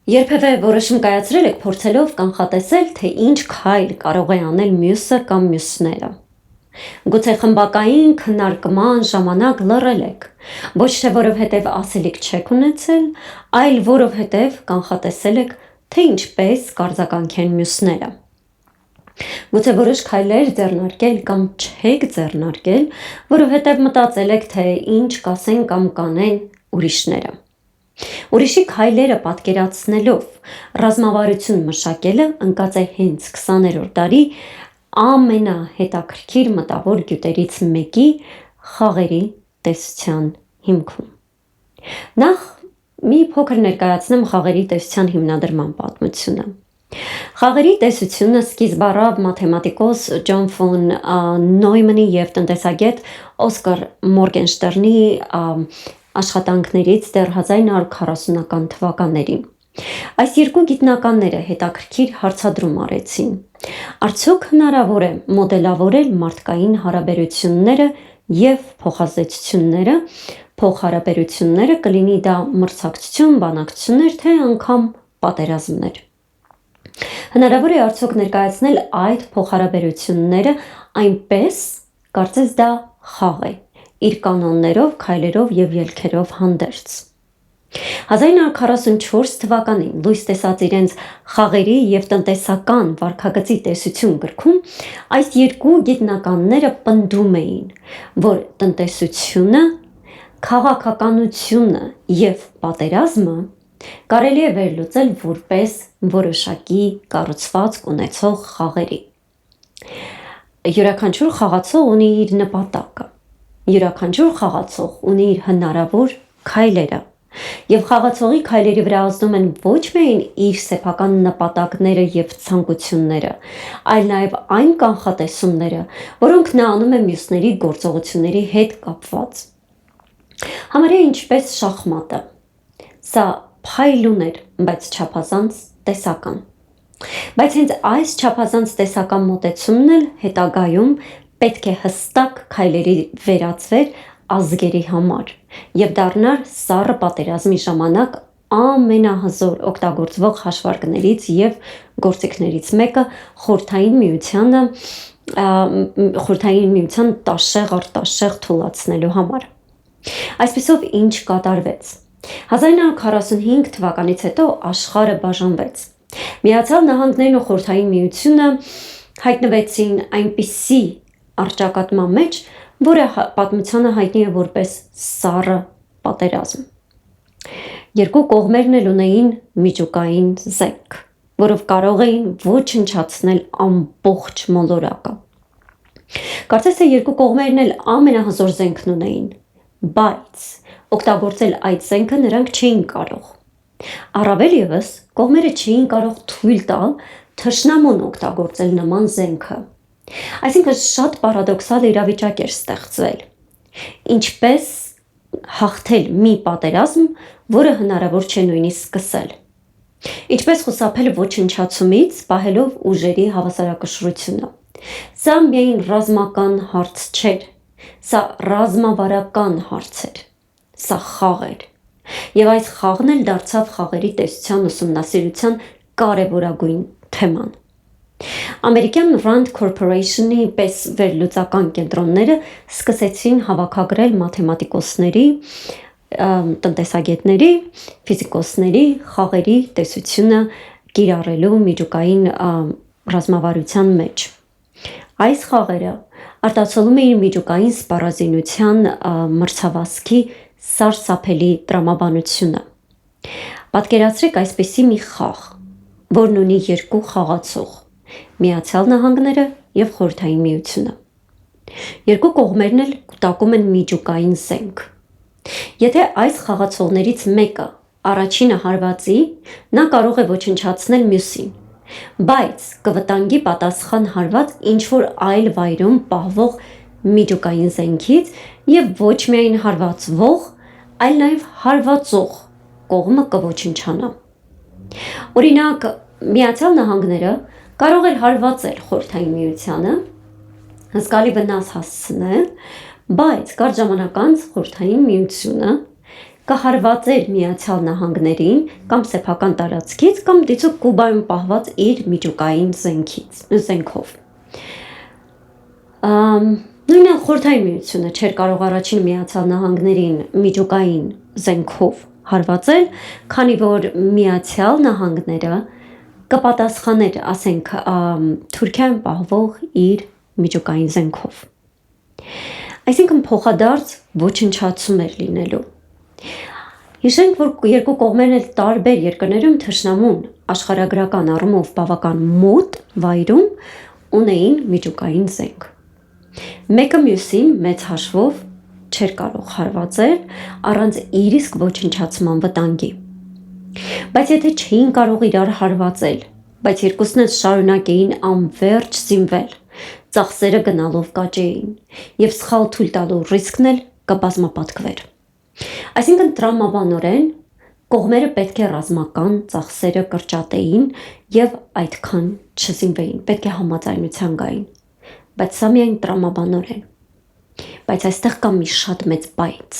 Երբևէ որոշում կայացրել եք փորձելով կանխատեսել, թե ինչ քայլ կարող է անել մյուսը կամ մյուսները։ Գուցե խմբակային քննարկման ժամանակ լռել եք, ոչ թե որովհետև ասելիք չեք ունեցել, այլ որովհետև կանխատեսել եք, թե ինչպես կարձագանքեն մյուսները։ Գուցե որոշ քայլեր ձեռնարկել կամ չեք ձեռնարկել, որովհետև մտածել եք, թե ինչ կասեն կամ կանեն ուրիշները։ Ուրիշի քայլերը պատկերացնելով ռազմավարություն մշակելը ընկած է հենց 20-րդ դարի ամենահետաքրքիր մտավոր գյուտերից մեկի խաղերի տեսության հիմքում։ Նախ մի փոքր ներկայացնեմ խաղերի տեսության հիմնադրման պատմությունը։ Խաղերի տեսությունը սկիզբ առավ մաթեմատիկոս Ջոն ֆոն Նոյմանի և տնտեսագետ Օսկար Մորգենշտերնի աշխատանքներից դեռ 1940-ական թվականներին։ Այս երկու գիտնականները հետաքրքիր հարցադրում արեցին. արդյոք հնարավոր է մոդելավորել մարդկային հարաբերությունները և փոխազդեցությունները, փոխհարաբերությունները, կլինի դա մրցակցություն, բանակցություններ, թե անգամ պատերազմներ։ Հնարավոր է արդյոք ներկայացնել այդ փոխհարաբերությունները այնպես, կարծես դա խաղ է, իր կանոններով, քայլերով և ելքերով հանդերձ։ 1944 թվականին լույս տեսած իրենց «Խաղերի և տնտեսական վարքագծի տեսություն» գրքում այս երկու գիտնականները պնդում էին, որ տնտեսությունը, քաղաքականությունը և պատերազմը կարելի է վերլուծել որպես որոշակի կառուցվածք ունեցող խաղերի։ Յուրաքանչյուր խաղացող ունի իր նպատակը, յուրաքանչյուր խաղացող ունի իր հնարավոր քայլերը, և խաղացողի քայլերի վրա ազդում են ոչ միայն իր սեփական նպատակները և ցանկությունները, այլ նաև այն կանխատեսումները, որոնք նա անում է մյուսների գործողությունների հետ կապված։ Համարյա ինչպես շախմատը։ Սա փայլուն էր, բայց չափազանց տեսական։ Բայց հենց այս չափազանց տեսական մոտեցումն էլ հետագայում պետք է հստակ քայլերի վերածվեր ազգերի համար և դառնար սառը պատերազմի ժամանակ ամենահզոր օգտագործվող հաշվարկներից և գործիքներից մեկը Խորհրդային Միության տաշեղ առ տաշեղ թուլացնելու համար։ Այսպիսով ինչ կատարվեց։ 1945 թվականից հետո աշխարհը բաժանվեց։ Միացյալ Նահանգներն ու Խորհրդային Միությունը հայտնվեցին այնպիսի առճակատման մեջ, որը պատմությանը հայտնի է որպես սառը պատերազմ։ Երկու կողմերն էլ ունեին միջուկային զենք, որով կարող էին ոչնչացնել ամբողջ մոլորակը։ Կարծես թե երկու կողմերն էլ ամենահզոր զենքն ունեին, բայց օգտագործել այդ զենքը նրանք չէին կարող։ Առավել ևս, կողմերը չէին կարող թույլ տալ թշնամուն օգտագործել նման զենքը։ Այսինքն շատ պարադոքսալ իրավիճակ էր ստեղծվել։ Ինչպես հաղթել մի պատերազմ, որը հնարավոր չէ նույնիսկ սկսել։ Ինչպես խուսափել ոչնչացումից՝ պահելով ուժերի հավասարակշռությունը։ Սա միայն ռազմական հարց չէր, սա ռազմավարական հարց էր։ Սա խաղ էր։ Եվ այս խաղն էլ դարձավ խաղերի տեսության ուսումնասիրության կարևորագույն թեման։ Ամերիկյան Rand Corporation-ի պես վերլուծական կենտրոնները սկսեցին հավաքագրել մաթեմատիկոսների, տնտեսագետների, ֆիզիկոսների խաղերի տեսությունը կիրառելու միջուկային ռազմավարության մեջ։ Այս խաղերը արտացոլում էին միջուկային սպառազինության մրցավազքի սարսափելի տրամաբանությունը։ Պատկերացրեք այսպիսի մի խաղ, որն ունի երկու խաղացող՝ Միացյալ Նահանգները և Խորհրդային Միությունը։ Երկու կողմերն էլ կուտակում են միջուկային զենք։ Եթե այս խաղացողներից մեկը առաջինը հարվածի, նա կարող է ոչնչացնել մյուսին, բայց կվտանգի պատասխան հարված ինչ-որ այլ վայրում պահվող միջուկային զենքից և ոչ միայն հարվածվող, այլ նաև հարվածող կողմը կոչնչանա։ Օրինակ, Միացյալ Նահանգները կարող էր հարվածել Խորհրդային Միությանը, հսկալի վնաս հասցնել, բայց կարճ ժամանակ անց Խորհրդային Միությունը կհարվածեր Միացյալ Նահանգներին կամ սեփական տարածքից կամ դիցուք Կուբայում պահված իր միջուկային զենքով։ Նույնը Խորհրդային Միությունը չէր կարող առաջին Միացյալ Նահանգներին միջուկային զենքով հարվածել, քանի որ Միացյալ Նահանգները կպատասխաներ, ասենք, Թուրքիայում պահվող իր միջուկային զենքով։ Այսինքն փոխադարձ ոչնչացում էր լինելու։ Հիշենք, որ երկու կողմերն էլ տարբեր երկրներում թշնամուն աշխարհագրական առումով բավական մոտ վայրում ունեին միջուկային զենք։ Մեկը մյուսին մեծ հաշվով չէր կարող հարվածել առանց իր իսկ ոչնչացման վտանգի։ Բայց եթե չէին կարող իրար հարվածել, բայց երկուսն էլ շարունակ էին անverջ զինվել, ծախսերը գնալով կաճեին եւ սխալ թույլ տալու ռիսկն էլ կբազմապատկվեր։ Այսինքն տրամաբանորեն կողմերը պետք է ռազմական ծախսերը կրճատեին եւ այդքան չզինվեին, պետք է համաձայնության գային, բայց սա միայն տրամաբանորեն։ Բայց այստեղ կա մի շատ մեծ բայց,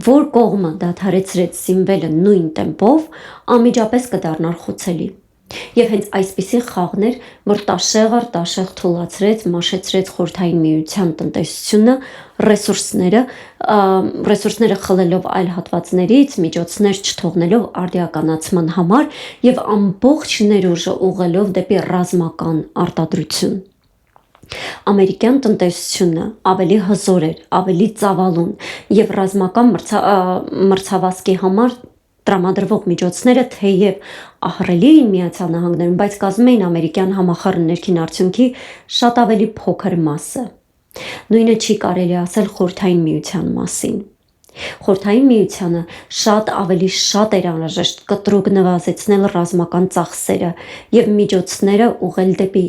որ կողմը դադարեցրեց զինվելը նույն տեմպով, անմիջապես կդառնար խոցելի։ Եվ հենց այսպիսի խաղն էր, որ տաշեղ առ տաշեղ թուլացրեց, մաշեցրեց Խորհրդային Միության տնտեսությունը, ռեսուրսները խլելով այլ հատվածներից, միջոցներ չթողնելով արդիականացման համար եւ ամբողջ ներուժը ուղղելով դեպի ռազմական արտադրություն։ Ամերիկյան տնտեսությունը ավելի հզոր էր, ավելի ծավալուն եւ ռազմական մրցավազքի համար տրամադրվող միջոցները թեև ահռելի էին Միացյալ Նահանգներում, բայց կազմում էին ամերիկյան համախառն ներքին արդյունքի շատ ավելի փոքր մասը։ Նույնը չի կարելի ասել Խորհրդային Միության մասին։ Խորհրդային Միությանը շատ ավելի շատ էր անհրաժեշտ կտրուկ նվազեցնել ռազմական ծախսերը եւ միջոցները ուղղել դեպի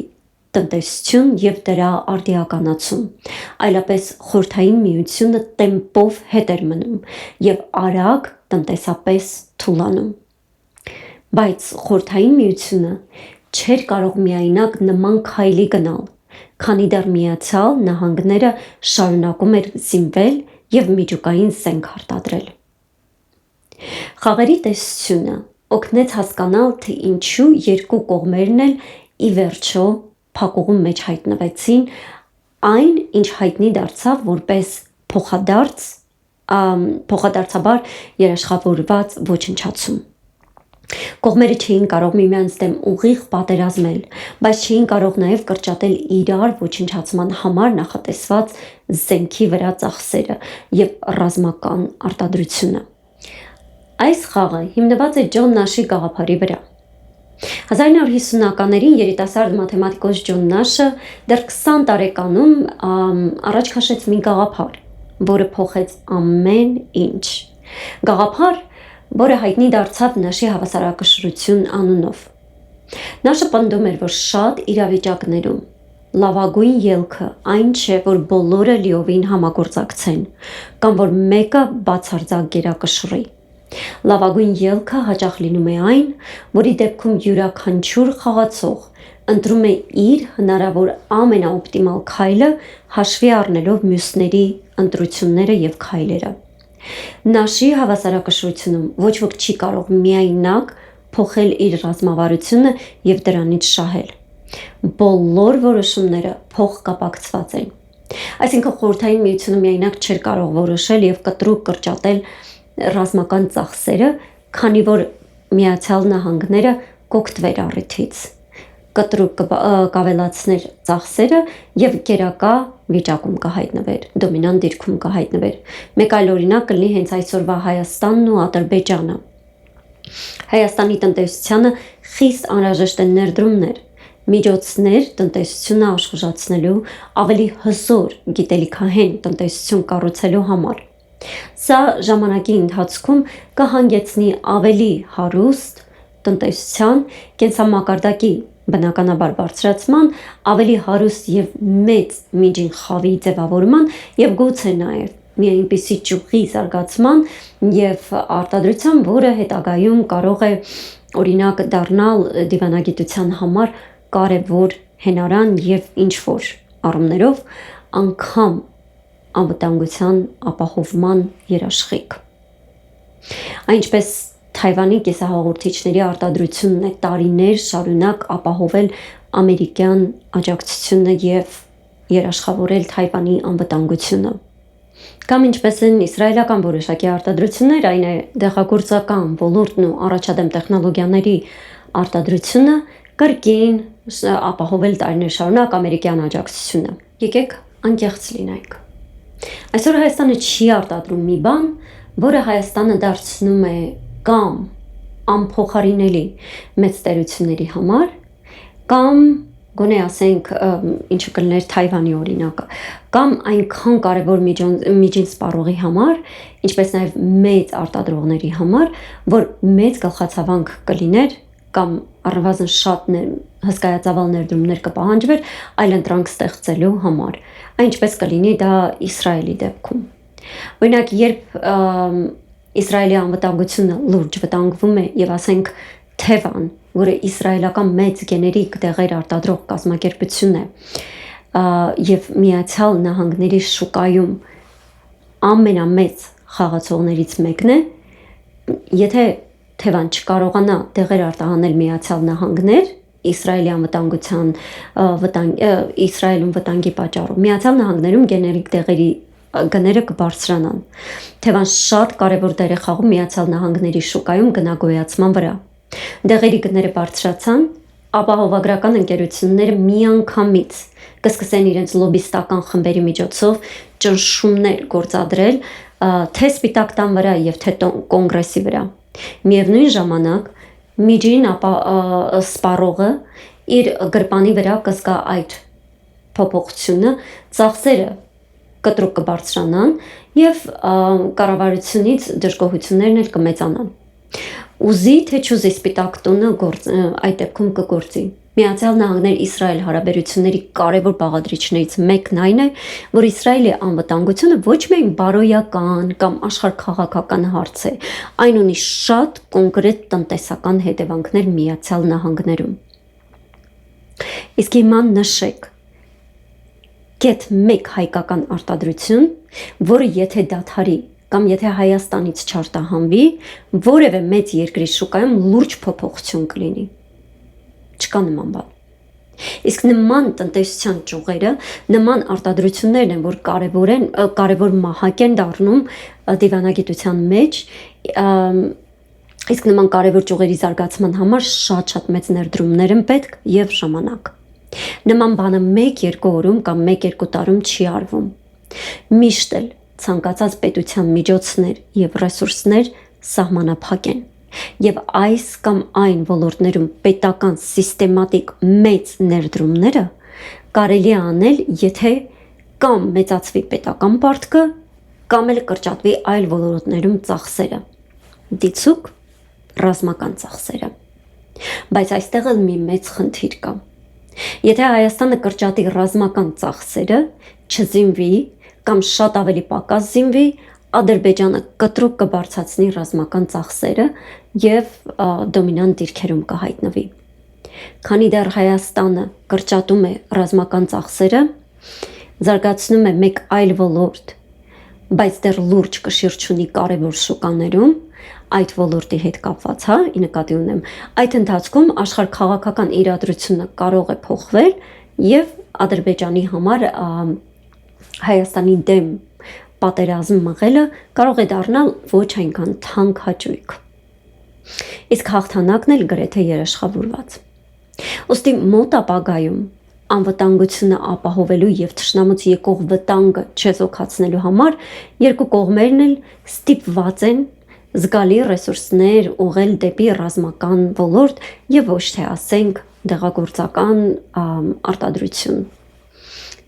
տնտեսություն եւ դրա արդիականացում, այլապես Խորհրդային Միությունը տեմպով հետ էր մնում եւ արագ տնտեսապես թուլանում։ Բայց Խորհրդային Միությունը չէր կարող միայնակ նման քայլի գնալ, քանի դեռ Միացյալ Նահանգները շարունակում էր զինվել եւ միջուկային զենք արտադրել։ Խաղերի տեսությունը օգնեց հասկանալ, թե ինչու երկու կողմերն էլ ի վերջո փակուղու մեջ հայտնվեցին, այն ինչ հայտնի դարձավ որպես փոխադարձաբար երաշխավորված ոչնչացում։ Կողմերը չէին կարող միմյանց դեմ ուղիղ պատերազմել, բայց չէին կարող նաև կրճատել իրար ոչնչացման համար նախատեսված զենքի վրա ծախսերը եւ ռազմական արտադրությունը։ Այս խաղը հիմնված է Ջոն Նաշի գաղափարի վրա։ 1950-ականներին երիտասարդ մաթեմատիկոս Ջոն Նաշը դեռ 20 տարեկանում առաջ քաշեց մի գաղափար, որը փոխեց ամեն ինչ։ Գաղափար, որը հայտնի դարձավ Նաշի հավասարակշռություն անունով։ Նաշը պնդում էր, որ շատ իրավիճակներում լավագույն ելքը այն չէ, որ բոլորը լիովին համագործակցեն, կամ որ մեկը բացարձակ գերակշռի։ Լավագույն ելքը հաճախ լինում է այն, որի դեպքում յուրաքանչյուր խաղացող ընտրում է իր հնարավոր ամենաօպտիմալ քայլը, հաշվի առնելով մյուսների ընտրությունները եւ քայլերը։ Նաշի հավասարակշռությունում ոչ ոք չի կարող միայնակ փոխել իր ռազմավարությունը եւ դրանից շահել։ Բոլոր որոշումները փոխկապակցված են։ Այսինքն Խորհրդային Միությունը միայնակ չէր կարող որոշել եւ կտրուկ կրճատել ռազմական ծախսերը, քանի որ Միացյալ Նահանգները կօգտվեր առիթից, կտրուկ կավելացներ ծախսերը եւ գերակա վիճակում կհայտնվեր, դոմինանտ դիրքում կհայտնվեր։ Մեկ այլ օրինակ կլինի հենց այսօրվա Հայաստանն ու Ադրբեջանը։ Հայաստանի տնտեսությանը խիստ անհրաժեշտ են ներդրումներ, միջոցներ տնտեսությունը աշխուժացնելու, ավելի հզոր գիտելիքահեն տնտեսություն կառուցելու համար։ Սա ժամանակի ընթացքում կհանգեցնի ավելի հարուստ տնտեսության, կենսամակարդակի բնականաբար բարձրացման, ավելի հարուստ եւ մեծ միջին խավի ձևավորման եւ գուցե նաեւ մի այնպիսի ճյուղի զարգացման եւ արտադրության, որը հետագայում կարող է օրինակ դառնալ դիվանագիտության համար կարևոր հենարան եւ ինչ որ առումներով անգամ անվտանգության ապահովման երաշխիք։ Այնպես Թայվանի կիսահաղորդիչների արտադրությունն է տարիներ շարունակ ապահովել ամերիկյան աջակցությունը եւ երաշխավորել Թայվանի անվտանգությունը։ Կամ ինչպես են իսրայելական որոշակի արտադրություններ, այն է դեղագործական ոլորտն ու առաջադեմ տեխնոլոգիաների արտադրությունը կրկին ապահովել տարիներ շարունակ ամերիկյան աջակցությունը։ Եկեք անկեղծ լինենք։ Այսօր Հայաստանը չի արտադրում մի բան, որը Հայաստանը դարձնում է կամ անփոխարինելի մեծ տերությունների համար, կամ գոնե ասենք ինչը կլներ Թայվանի օրինակը, կամ այնքան կարևոր միջին սպառողի համար, ինչպես նաև մեծ արտադրողների համար, որ մեծ գլխացավանք կլիներ կամ առնվազն շատ հսկայածավալ ներդրումներ կպահանջվեր այլընտրանք ստեղծելու համար։ Այնպես կլինի դա Իսրայելի դեպքում։ Օրինակ, երբ Իսրայելի անվտանգությունը լուրջ վտանգվում է եւ ասենք Թևան, որը իսրայելական մեծ գեներիկ դեղեր արտադրող կազմակերպություն է, եւ Միացյալ Նահանգների շուկայում ամենամեծ խաղացողներից մեկն է, եթե Թևան չկարողանա դեղեր արտահանել Միացյալ Նահանգներ, Իսրայելի անվտանգության Իսրայելում վտանգի պատճառով, Միացյալ Նահանգներում գեներիկ դեղերի գները կբարձրանան։ Թևան շատ կարևոր դեր է խաղում Միացյալ Նահանգների շուկայում գնագոյացման վրա։ Դեղերի գները բարձրացան, ապահովագրական ընկերությունները միանգամից կսկսեն իրենց լոբիստական խմբերի միջոցով ճնշումներ գործադրել թե Սպիտակ տան վրա եւ թե կոնգրեսի վրա։ Միևնույն ժամանակ միջին սպառողը իր գրպանի վրա կզգա այդ փոփոխությունը, ծախսերը կտրուկ կբարձրանան եւ կառավարությունից դժգոհություններն էլ կմեծանան։ Ուզի թե չուզի Սպիտակ տունը այդ դեպքում կգործի։ Միացյալ Նահանգներ Իսրայել հարաբերությունների կարևոր բաղադրիչներից մեկն այն է, որ Իսրայելի անվտանգությունը ոչ միայն բարոյական կամ աշխարհքաղաքական հարց է, այն ունի շատ կոնկրետ տնտեսական հետևանքներ Միացյալ Նահանգներում։ Իսկ հիմա նշեք գեթ մեկ հայկական արտադրություն, որը եթե դադարի կամ եթե Հայաստանից չարտահանվի, որևէ մեծ երկրի շուկայում լուրջ փոփոխություն կլինի։ Չկա նման բան։ Իսկ նման տնտեսության ճյուղերը, նման արտադրություններն են, որ կարևոր մահակ են դառնում դիվանագիտության մեջ, իսկ նման կարևոր ճյուղերի զարգացման համար շատ մեծ ներդրումներ են պետք եւ ժամանակ։ Նման բանը 1-2 օրում կամ 1-2 տարում չի արվում։ Միշտ էլ ցանկացած պետության միջոցներ եւ ռեսուրսներ սահմանափակ են եւ այս կամ այն ոլորտներում պետական սիստեմատիկ մեծ ներդրումները կարելի է անել, եթե կամ մեծացվի պետական պարտքը, կամ էլ կրճատվի այլ ոլորտներում ծախսերը, դիցուք ռազմական ծախսերը։ Բայց այստեղ էլ մի մեծ խնդիր կա։ Եթե Հայաստանը կրճատի ռազմական ծախսերը, չզինվի կամ շատ ավելի պակաս զինվի, Ադրբեջանը կտրուկ կբարձրացնի ռազմական ծախսերը եւ դոմինանտ դիրքերում կհայտնվի։ Քանի դեռ Հայաստանը կրճատում է ռազմական ծախսերը, զարգացնում է մեկ այլ ոլորտ, բայց դեռ լուրջ կշիռ չունի կարևոր շուկաներում, այդ ոլորտի հետ կապված, ի նկատի ունեմ, այդ ընթացքում աշխարհքաղաքական իրադրությունը կարող է փոխվել եւ Ադրբեջանի համար Հայաստանի դեմ պատերազմ մղելը կարող է դառնալ ոչ այնքան թանկ հաճույք։ Իսկ հաղթանակն էլ գրեթե երաշխավորված։ Ոստի մոտ ապագայում անվտանգությունը ապահովելու եւ թշնամուց եկող վտանգը չեզոքացնելու համար երկու կողմերն էլ ստիպված են զգալի ռեսուրսներ ուղղել դեպի ռազմական ոլորտ եւ ոչ թե ասենք դեղագործական արտադրություն,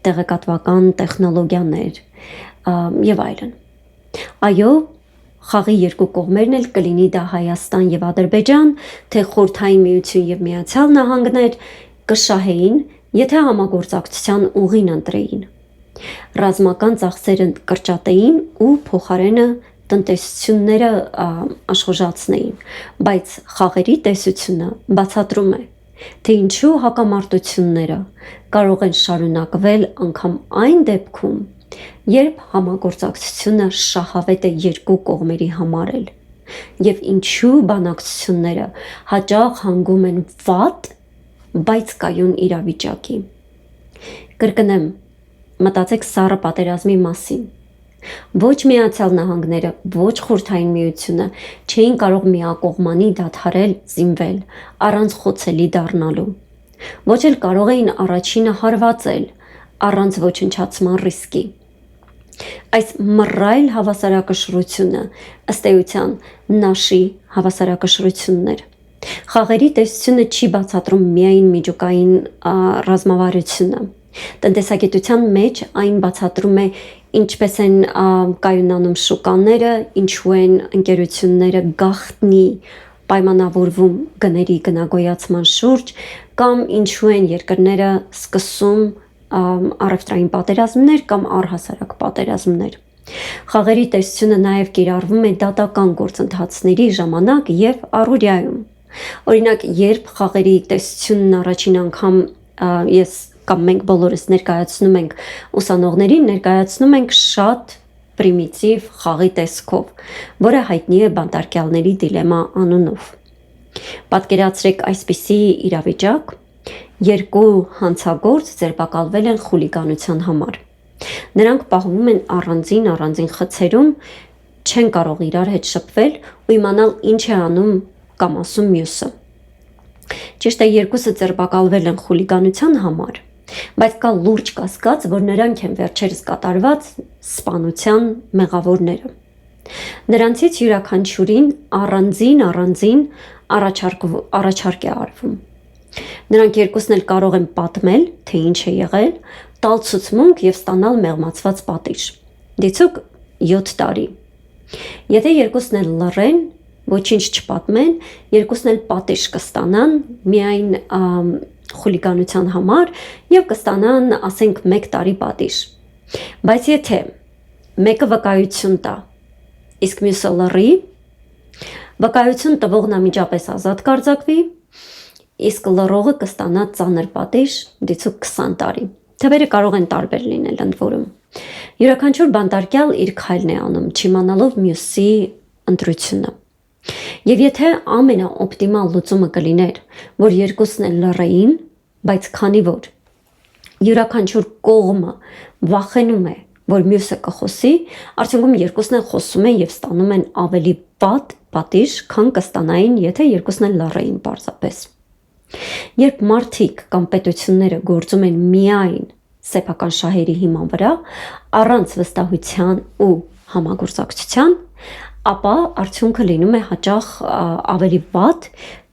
տեղեկատվական տեխնոլոգիաներ եւ այլն։ Այո, խաղի երկու կողմերն էլ կլինի դա Հայաստան եւ Ադրբեջան, թե Խորհրդային Միություն եւ Միացյալ Նահանգներ կշահեին, եթե համագործակցության ուղին ընտրեին։ Ռազմական ծախսերը կրճատեին ու փոխարենը տնտեսությունները աշխուժացնեին, բայց խաղերի տեսությունը բացատրում է, թե ինչու հակամարտությունները կարող են շարունակվել անգամ այն դեպքում, երբ համագործակցությունը շահավետ է երկու կողմերի համար էլ, եւ ինչու բանակցությունները հաճախ հանգում են վատ, բայց կայուն իրավիճակի։ Կրկնեմ, մտածեք սառը պատերազմի մասին։ Ոչ Միացյալ Նահանգները, ոչ Խորհրդային Միությունը չէին կարող միակողմանի դադարել զինվել առանց խոցելի դառնալու։ Ոչ էլ կարող էին առաջինը հարվածել առանց ոչնչացման ռիսկի։ Այս մռայլ հավասարակշռությունը ըստ էության Նաշի հավասարակշռությունն էր։ Խաղերի տեսությունը չի բացատրում միայն միջուկային ռազմավարությունը։ Տնտեսագիտության մեջ այն բացատրում է ինչպես են կայունանում շուկաները, ինչու են ընկերությունները գաղտնի պայմանավորվում գների գնագոյացման շուրջ, կամ ինչու են երկրները սկսում առևտրային պատերազմներ կամ առհասարակ պատերազմներ։ Խաղերի տեսությունը նաև կիրառվում է դատական գործընթացների ժամանակ եւ առօրյայում։ Օրինակ, երբ խաղերի տեսությունն առաջին անգամ ես կամ մենք բոլորս ներկայացնում ենք ուսանողներին, ներկայացնում ենք շատ պրիմիտիվ խաղի տեսքով, որը հայտնի է բանտարկյալների դիլեմա անունով։ Պատկերացրեք այսպիսի իրավիճակ. երկու հանցագործ ձերբակալվել են խուլիգանության համար։ Նրանք պահվում են առանձին խցերում, չեն կարող իրար հետ շփվել ու իմանալ ինչ է անում կամ ասում մյուսը։ Ճիշտ է, երկուսը ձերբակալվել են խուլիգանության համար, բայց կա լուրջ կասկած, որ նրանք են վերջերս կատարված սպանության մեղավորները։ Նրանցից յուրաքանչյուրին առանձին առաջարկ է արվում։ Նրանք երկուսն էլ կարող են պատմել, թե ինչ է եղել, տալ ցուցմունք եւ ստանալ մեղմացված պատիժ։ Դիցուք 7 տարի։ Եթե երկուսն էլ լռեն, ոչինչ չպատմեն, երկուսն էլ պատիժ կստանան միայն խուլիգանության համար եւ կստանան, ասենք, 1 տարի պատիժ։ Բայց եթե մեկը վկայություն տա, իսկ մյուսը լռի, վկայություն տվողն անմիջապես ազատ կարձակվի, իսկ լռողը կստանա ծանր պատիժ, դիցուք 20 տարի։ Թվերը կարող են տարբեր լինել ընդ որում։ Յուրաքանչյուր բանտարկյալ իր քայլն է անում, չիմանալով մյուսի ընտրությունը։ Եվ եթե ամենաօպտիմալ լուծումը կլիներ, որ երկուսն էլ լռեին, բայց քանի որ յուրաքանչյուր կողմը վախենում է, որ մյուսը կխոսի, արդյունքում երկուսն էլ խոսում են եւ ստանում են ավելի վատ պատիժ, քան կստանային, եթե երկուսն էլ լռեին պարզապես։ Երբ մարդիկ կամ պետությունները գործում են միայն սեփական շահերի հիման վրա, առանց վստահության ու համագործակցության, ապա արդյունքը լինում է հաճախ ավելի վատ,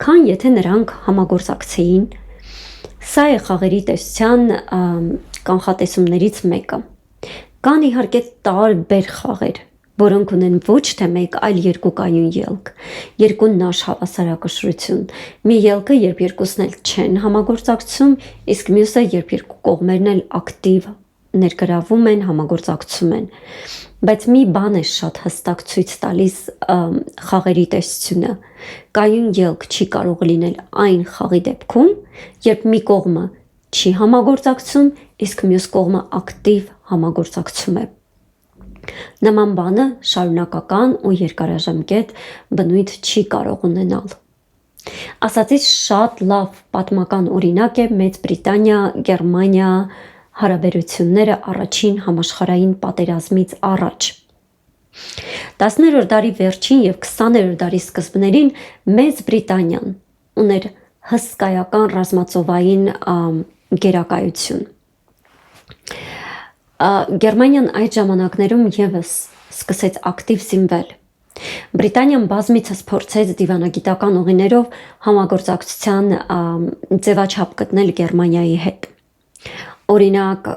քան եթե նրանք համագործակցեին։ Սա է խաղերի տեսության կանխատեսումներից մեկը։ Կան իհարկե տարբեր խաղեր, որոնք ունեն ոչ թե մեկ, այլ երկու կայուն ելք, երկու նաշ հավասարակշռություն։ Մի ելքը, երբ երկուսն էլ չեն համագործակցում, իսկ մյուսը, երբ երկու կողմերն էլ ակտիվ ներգրավում են, համագործակցում են։ Բայց մի բան է շատ հստակ ցույց տալիս խաղերի տեսությունը։ Կայուն ելք չի կարող լինել այն խաղի դեպքում, երբ մի կողմը չի համագործակցում, իսկ մյուս կողմը ակտիվ համագործակցում է։ Նման բանը շարունակական ու երկարաժամկետ բնույթ չի կարող ունենալ։ Ասածից շատ լավ պատմական օրինակ է Մեծ Բրիտանիա, Գերմանիա հարաբերությունները առաջին համաշխարհային պատերազմից առաջ։ 10-րդ դարի վերջին եւ 20-րդ դարի սկզբներին Մեծ Բրիտանիան ուներ հսկայական ռազմածովային գերակայություն։ Գերմանիան այդ ժամանակներում եւս սկսեց ակտիվ զինվել։ Բրիտանիան բազմիցս փորձեց դիվանագիտական ուղիներով համագործակցության ձևաչափ գտնել Գերմանիայի հետ։ Օրինակ,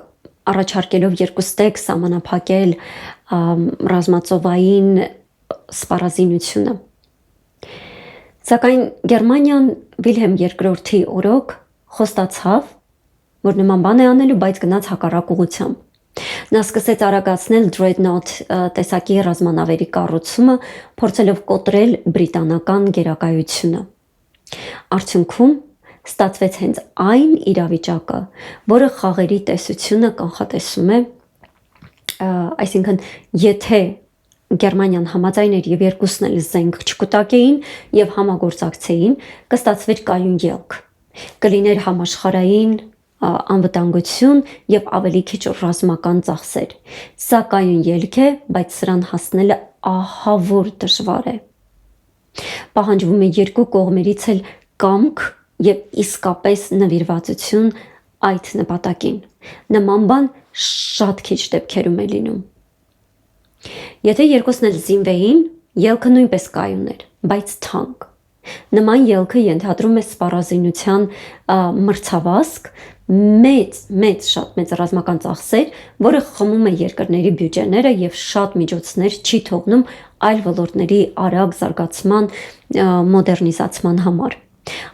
առաջարկելով երկուստեք սահմանափակել ռազմածովային սպառազինությունը։ Սակայն Գերմանիան Վիլհեմ II-ի օրոք խոստացավ, որ նման բան է անելու, բայց գնաց հակառակ ուղղությամբ։ Նա սկսեց արագացնել Dreadnought տեսակի ռազմանավերի կառուցումը, փորձելով կոտրել բրիտանական գերակայությունը։ Արդյունքում ստացվեց հենց այն իրավիճակը, որը խաղերի տեսությունը կանխատեսում է, այսինքն եթե Գերմանիան համաձայն էր եւ երկուսն էլ զենք չկուտակեին եւ համագործակցեին, կստացվեր կայուն ելք։ Կլիներ համաշխարհային անվտանգություն եւ ավելի քիչ ռազմական ծախսեր։ Սա կայուն ելք է, բայց սրան հասնելը ահավոր դժվար է։ Պահանջվում է երկու կողմերից էլ կամք եւ իսկապես նվիրվածություն այդ նպատակին։ Նման բան շատ քիչ դեպքերում է լինում։ Եթե երկուսն էլ զինվեին, ելքը նույնպես կայուն էր, բայց թանկ։ Նման ելքը ենթադրում է սպառազինության մրցավազք, շատ մեծ ռազմական ծախսեր, որը խմում է երկրների բյուջեները եւ շատ միջոցներ չի թողնում այլ ոլորտների արագ զարգացման, մոդեռնիզացման համար։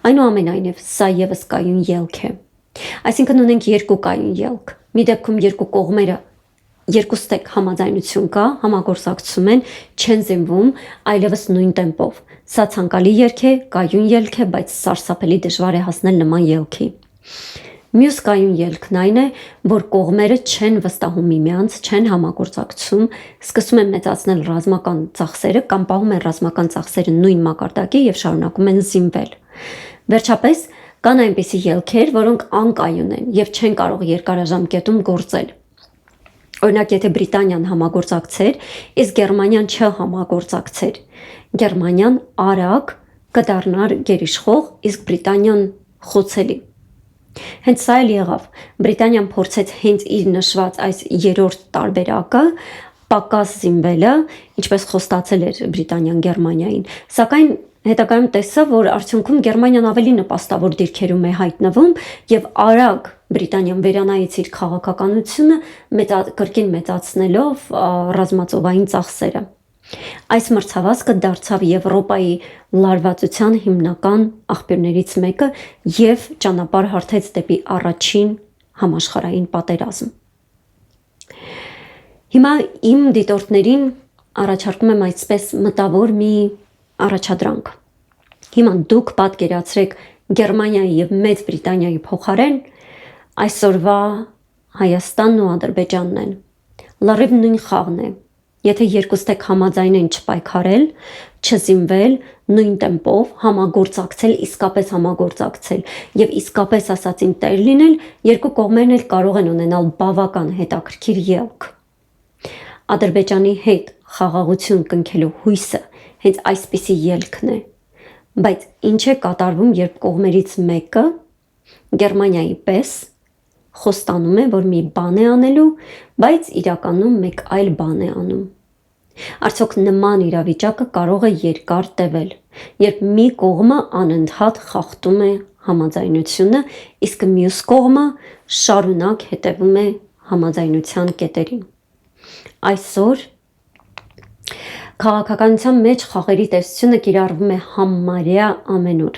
Այնուամենայնիվ, սա եւս կայուն ելք է։ Այսինքն ունենք երկու կայուն ելք։ Մի դեպքում երկու կողմերը երկուստեք համաձայնություն կա, համագործակցում են, չեն զինվում, այլևս նույն տեմպով։ Սա ցանկալի ելք է, կայուն ելք է, բայց սարսափելի դժվար է հասնել նման ելքի։ Մյուս կայուն ելքն այն է, որ կողմերը չեն վստահում միմյանց, չեն համագործակցում, սկսում են մեծացնել ռազմական ծախսերը կամ պահում են ռազմական ծախսերը նույն մակարդակի եւ շարունակում են զինվել։ Վերջապես կան այնպիսի ելքեր, որոնք անկայուն են եւ չեն կարող երկարաժամկետում գործել։ Օրինակ, եթե Բրիտանիան համագործակցեր, իսկ Գերմանիան չհամագործակցեր, Գերմանիան արագ կդառնար գերիշխող, իսկ Բրիտանիան խոցելի։ Հենց սա էլ եղավ։ Բրիտանիան փորձեց հենց իր նշված այս երրորդ տարբերակը, պակաս զինվելը, ինչպես խոստացել էր Բրիտանիան Գերմանիային, սակայն հետագայում տեսավ, որ արդյունքում Գերմանիան ավելի նպաստավոր դիրքերում է հայտնվում եւ արագ Բրիտանիան վերանայեց իր քաղաքականությունը, կրկին մեծացնելով ռազմածովային ծախսերը։ Այս մրցավազքը դարձավ Եվրոպայի լարվածության հիմնական աղբյուրներից մեկը եւ ճանապարհ հարթեց դեպի առաջին համաշխարհային պատերազմ։ Հիմա իմ դիտորդներին առաջարկում եմ այսպես մտավոր մի առաջադրանք։ Հիմա դուք պատկերացրեք Գերմանիայի եւ Մեծ Բրիտանիայի փոխարեն այսօրվա Հայաստանն ու Ադրբեջանն են։ Լրիվ նույն խաղն է։ Եթե երկուստեք համաձայնեն չպայքարել, չզինվել, նույն տեմպով համագործակցել, իսկապես համագործակցել եւ իսկապես ասածին տեր լինել, երկու կողմերն էլ կարող են ունենալ բավական հետաքրքիր ելք։ Ադրբեջանի հետ խաղաղություն կնքելու հույսը հենց այսպիսի ելքն է։ Բայց ինչ է կատարվում, երբ կողմերից մեկը Գերմանիայի պես խոստանում է, որ մի բան է անելու, բայց իրականում մեկ այլ բան է անում։ Արդյոք նման իրավիճակը կարող է երկար տևել, երբ մի կողմը անընդհատ խախտում է համաձայնությունը, իսկ մյուս կողմը շարունակ հետևում է համաձայնության կետերին։ Այսօր քաղաքականության մեջ խաղերի տեսությունը կիրառվում է համարյա ամենուր։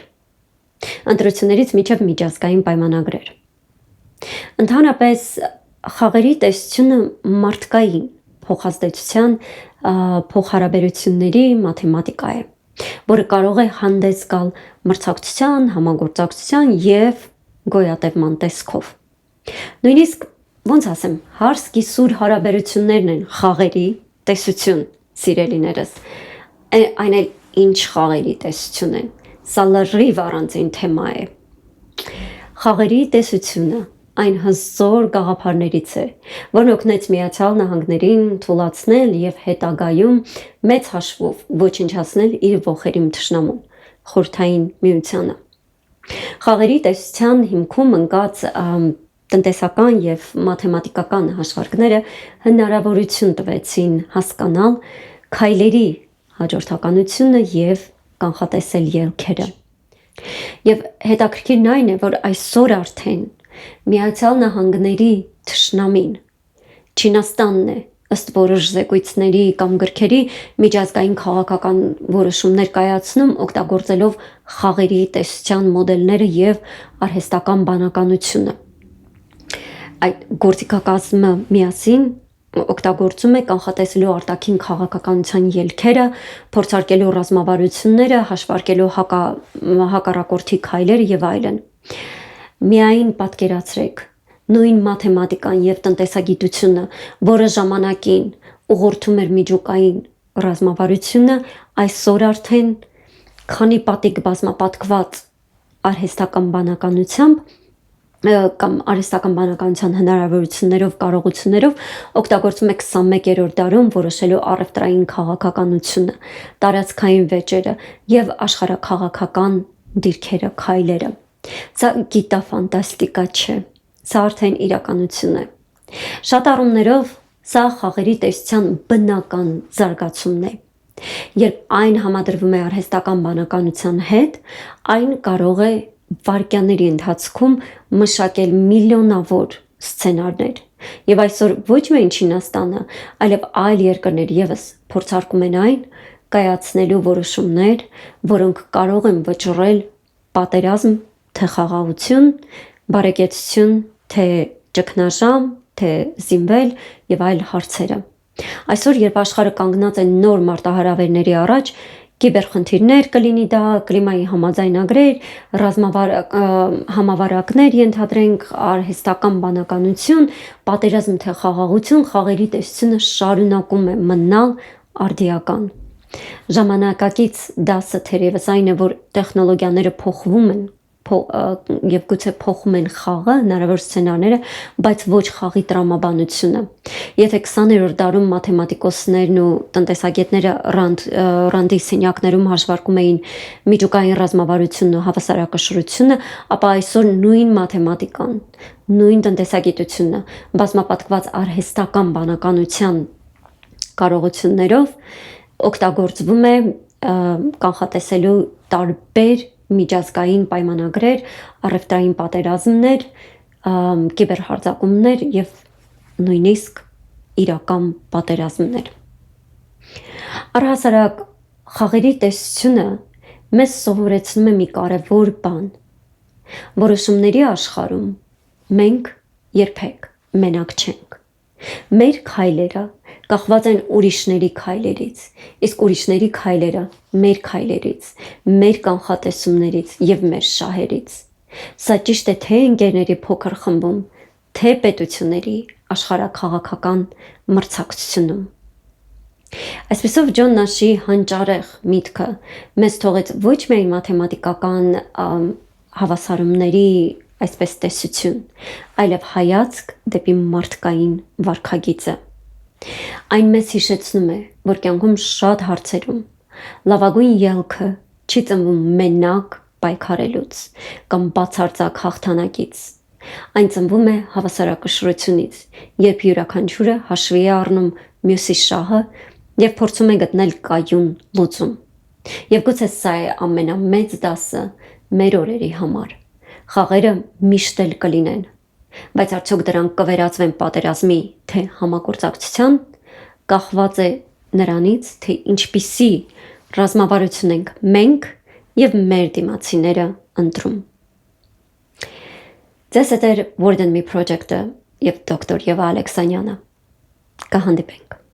Ընտրություններից մինչև միջազգային պայմանագրեր։ Ընդհանրապես խաղերի տեսությունը մարդկային փոխազդեցության փոխհարաբերությունների մաթեմատիկա է, որը կարող է հանդես գալ մրցակցության, համագործակցության եւ գոյատևման տեսքով։ Նույնիսկ ոնց ասեմ, հարս-կիսուր հարաբերություններն են խաղերի տեսություն, սիրելիներս։ Այն էլ ինչ խաղերի տեսություն են։ Սա լրիվ առանձին թեմա է։ Խաղերի տեսությունը այն հզոր գաղափարներից է, որն օգնեց Միացյալ Նահանգներին թուլացնել եւ հետագայում մեծ հաշվով ոչնչացնել իր ոխերիմ թշնամուն՝ Խորհրդային Միությանը։ Խաղերի տեսության հիմքում ընկած տնտեսական եւ մաթեմատիկական հաշվարկները հնարավորություն տվեցին հասկանալ քայլերի հաջորդականությունը եւ կանխատեսել ելքերը։ Եվ հետաքրքիրն այն է, որ այսօր արդեն Միացյալ Նահանգների թշնամին Չինաստանն է, ըստ որոշ զեկույցների կամ գրքերի միջազգային քաղաքական որոշումներ կայացնում, օգտագործելով խաղերի տեսության մոդելները եւ արհեստական բանականությունը։ Այդ գործիքակազմը միասին օգտագործում է կանխատեսելու արտաքին քաղաքականության ելքերը, փորձարկելու ռազմավարությունները, հաշվարկելու հակառակորդի քայլերը եւ այլն։ Միայն պատկերացրեք նույն մաթեմատիկան եւ տնտեսագիտությունը, որը ժամանակին ուղղորդում էր միջուկային ռազմավարությունը այսօր արդեն քանի պատիկ բազմապատկված արհեստական բանականությամբ կամ արհեստական բանականության հնարավորություններով, կարողություններով օգտագործում է 21-րդ դարում որոշելու առևտրային քաղաքականությունը, տարածքային վեճերը եւ աշխարհաքաղաքական դիրքերը, քայլերը։ Սա գիտաֆանտաստիկա չէ, սա արդեն իրականություն է։ Շատ առումներով սա խաղերի տեսության բնական զարգացումն է։ Երբ այն համադրվում է արհեստական բանականության հետ, այն կարող է վայրկյանների ընթացքում մշակել միլիոնավոր սցենարներ։ Եվ այսօր ոչ միայն Չինաստանը, այլև այլ երկրներ եւս փորձարկում են այն կայացնելու որոշումներ, որոնք կարող են վճռել պատերազմ, թե խաղաղություն, բարեկեցություն, թե ճգնաժամ, թե զինվել եւ այլ հարցերը։ Այսօր, երբ աշխարհը կանգնած է նոր մարտահրավերների առաջ, կիբերխնդիրներ կլինի դա, կլիմայի համաձայնագրեր, համավարակներ, ենթադրենք արհեստական բանականություն, պատերազմ թե խաղաղություն, խաղերի տեսությունը շարունակում է մնալ արդիական։ Ժամանակակից դասը թերևս այն է, որ տեխնոլոգիաները փոխվում են եւ գուցե փոխում են խաղը, հնարավոր սցենարները, բայց ոչ խաղի տրամաբանությունը։ Եթե 20-րդ դարում մաթեմատիկոսներն ու տնտեսագետները Ռանդի սենյակներում հաշվարկում էին միջուկային ռազմավարությունն ու հավասարակշռությունը, ապա այսօր նույն մաթեմատիկան, նույն տնտեսագիտությունը բազմապատկված արհեստական բանականության կարողություններով օգտագործվում է կանխատեսելու տարբեր միջազգային պայմանագրեր, առևտրային պատերազմներ, կիբերհարձակումներ եւ նույնիսկ իրական պատերազմներ։ Առհասարակ խաղերի տեսությունը մեզ սովորեցնում է մի կարևոր բան։ Որոշումների աշխարհում մենք երբեք մենակ չենք։ Մեր քայլերը կախված են ուրիշների քայլերից, իսկ ուրիշների քայլերը մեր քայլերից, մեր կանխատեսումներից եւ մեր շահերից։ Սա ճիշտ է թե ընկերների փոքր խմբում, թե պետությունների աշխարհաքաղաքական մրցակցությունում։ Այսպիսով Ջոն Նաշի հանճարեղ միտքը մեզ թողեց ոչ միայն մաթեմատիկական հավասարումների այսպես տեսություն, այլև հայացք դեպի մարդկային վարքագիծը։ Այն մեզ հիշեցնում է, որ կյանքում շատ հարցերում լավագույն ելքը չի ծնվում մենակ պայքարելուց կամ բացարձակ հաղթանակից։ Այն ծնվում է հավասարակշռությունից, երբ յուրաքանչյուրը հաշվի է առնում մյուսի շահը եւ փորձում է գտնել կայուն լուծում։ Եվ գուցե սա է ամենամեծ դասը մեր օրերի համար։ Խաղերը միշտ էլ կլինեն, բայց արդյոք դրանք կվերածվեն պատերազմի, թե համագործակցության, կախված է նրանից, թե ինչպիսի ռազմավարություն ենք մենք եւ մեր դիմացիները ընտրում։ Ձեզ հետ էր Word and Me Project-ը եւ դոկտոր Եվա Ալեքսանյանը։ Կհանդիպենք։